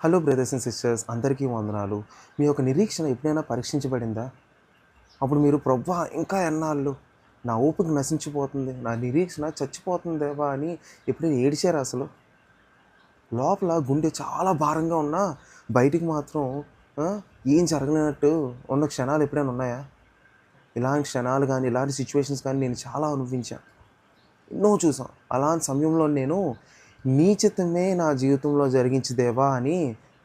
Hello brothers and sisters, అందరికీ వందనాలు. మీ యొక్క నిరీక్షణ ఎప్పుడైనా పరీక్షించబడిందా? అప్పుడు మీరు ప్రభువా ఇంకా ఎన్నాళ్ళు, నా ఓపిక నశించిపోతుంది, నా నిరీక్షణ చచ్చిపోతుంది దేవా అని ఎప్పుడైనా ఏడిచారా అసలు? లోపల గుండె చాలా భారంగా ఉన్నా బయటికి మాత్రం ఆ, ఏం జరగలేనట్టు ఉన్న క్షణాలు ఎప్పుడైనా ఉన్నాయా? ఇలాంటి క్షణాలు కానీ ఇలాంటి సిచ్యువేషన్స్ కానీ నేను చాలా అనుభవించాను, ఎన్నో చూసాం. అలాంటి సమయంలో నేను నీ చిత్తమే నా జీవితంలో జరిగించు దేవా అని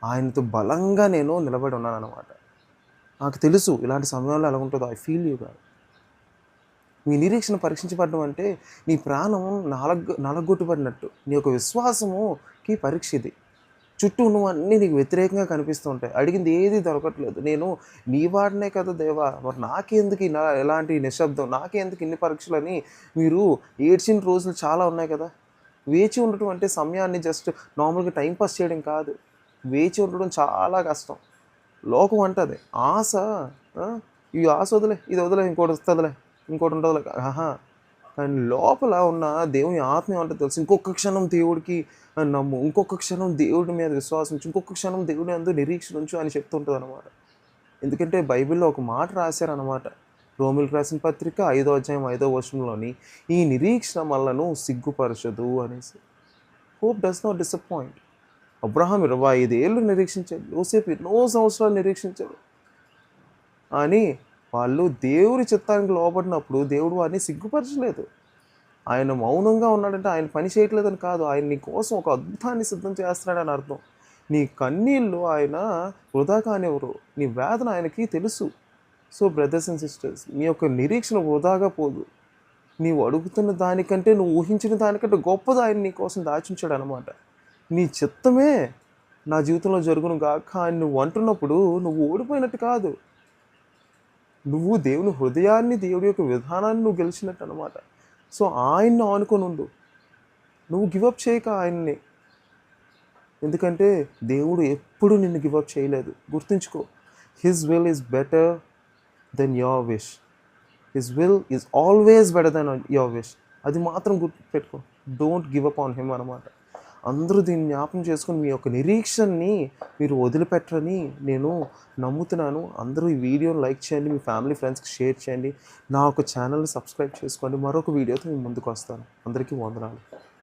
ఆయనతో బలంగా నేను నిలబడి ఉన్నానన్నమాట. నాకు తెలుసు ఇలాంటి సమయంలో ఎలా ఉంటుందో. I feel you God. మీ నిరీక్షణ పరీక్షించబడడం అంటే నీ ప్రాణం నలగొట్టబడినట్టు. నీ యొక్క విశ్వాసముకి పరీక్ష ఇది. చుట్టూ నువ్వన్నీ నీకు వ్యతిరేకంగా కనిపిస్తూ ఉంటాయి. అడిగింది ఏది దొరకట్లేదు. నేను నీ వాడినే కదా దేవా, మరి నాకెందుకు ఎలాంటి నిశ్శబ్దం, నాకెందుకు ఇన్ని పరీక్షలని మీరు ఏడ్చిన రోజులు చాలా ఉన్నాయి కదా. వేచి ఉండటం అంటే సమయాన్ని జస్ట్ నార్మల్గా టైంపాస్ చేయడం కాదు. వేచి ఉండడం చాలా కష్టం. లోకం అంటది ఆశ. ఆ, ఈ ఆశ వదిలే, ఇది వదిలే, ఇంకోటి వస్తుందిలే, ఇంకోటి ఉంటుందిలే. ఆహా, కానీ లోపల ఉన్న దేవుని ఆత్మ ఏమంటే తెలుసు. ఇంకొక క్షణం దేవుడికి నమ్ము, ఇంకొక క్షణం దేవుడి మీద విశ్వాసం ఉంచు, ఇంకొక క్షణం దేవుడి అందు నిరీక్షణ ఉంచు అని చెప్తుంటుంది అనమాట. ఎందుకంటే బైబిల్లో ఒక మాట రాశారనమాట. రోమిలకు రాసిన పత్రిక 5వ అధ్యాయం 5వ వచనంలోని, ఈ నిరీక్షణ మనలను సిగ్గుపరచదు అనేసి. Hope does not disappoint. Abraham 25 ఏళ్ళు నిరీక్షించాడు, యోసేపు ఎన్నో సంవత్సరాలు నిరీక్షించాడు. అని వాళ్ళు దేవుని చిత్తానికి లోబడినప్పుడు దేవుడు వారిని సిగ్గుపరచలేదు. ఆయన మౌనంగా ఉన్నాడంటే ఆయన పని చేయట్లేదని కాదు, ఆయన నీ కోసం ఒక అద్భుతాన్ని సిద్ధం చేస్తున్నాడని అర్థం. నీ కన్నీళ్ళు ఆయన వృధా కానివ్వరు, నీ వేదన ఆయనకి తెలుసు. సో బ్రదర్స్ అండ్ సిస్టర్స్, మీ యొక్క నిరీక్షణ వృధాగా పోదు. నీవు అడుగుతున్న దానికంటే, నువ్వు ఊహించిన దానికంటే గొప్పది ఆయన నీ కోసం దాచుంచాడు అనమాట. నీ చిత్తమే నా జీవితంలో జరుగును గాక అని నువ్వు అంటున్నప్పుడు నువ్వు ఓడిపోయినట్టు కాదు. నువ్వు దేవుని హృదయాన్ని, దేవుడి యొక్క విధానాన్ని నువ్వు గెలిచినట్టు అనమాట. సో ఆయన్ని ఆనుకొని ఉండు. నువ్వు గివప్ చేయక ఆయన్ని. ఎందుకంటే దేవుడు ఎప్పుడు నిన్ను గివప్ చేయలేదు. గుర్తుంచుకో, his will is better than your wish. His will is always better than your wish. అది మాత్రం గుర్తుపెట్టుకో. Don't give up on him అనమాట. అందరూ దీన్ని జ్ఞాపకం చేసుకొని మీ యొక్క నిరీక్షణని మీరు వదిలిపెట్టరని నేను నమ్ముతున్నాను. అందరూ ఈ వీడియోని లైక్ చేయండి, మీ ఫ్యామిలీ ఫ్రెండ్స్కి షేర్ చేయండి, నా ఒక ఛానల్ని సబ్స్క్రైబ్ చేసుకోండి. మరొక వీడియోతో నేను ముందుకు వస్తాను. అందరికీ వందనాలు.